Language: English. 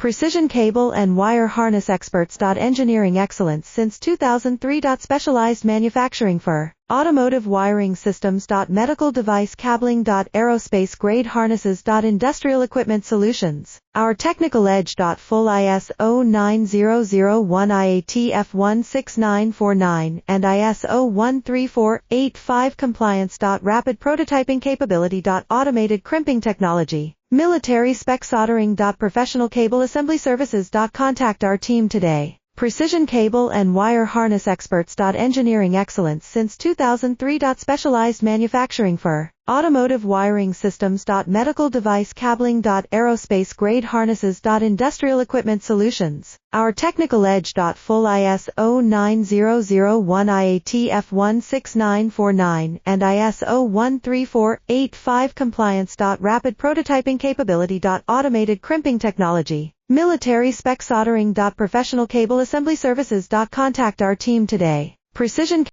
Precision cable and wire harness experts. Engineering excellence since 2003. Specialized manufacturing for automotive wiring systems. Medical device cabling. Aerospace grade harnesses. Industrial equipment solutions. Our technical edge. Full ISO 9001 IATF 16949 and ISO 13485 compliance. Rapid prototyping capability. Automated crimping technology. Military spec soldering. Professional cable assembly services. Contact our team today. Precision cable and wire harness experts. Engineering excellence since 2003. Specialized manufacturing for automotive wiring systems. Medical device cabling. Aerospace grade harnesses. Industrial equipment solutions. Our technical edge. Full ISO 9001 IATF 16949 and ISO 13485 compliance. Rapid prototyping capability. Automated crimping technology. Military spec soldering. Professional cable assembly services. Contact our team today. Precision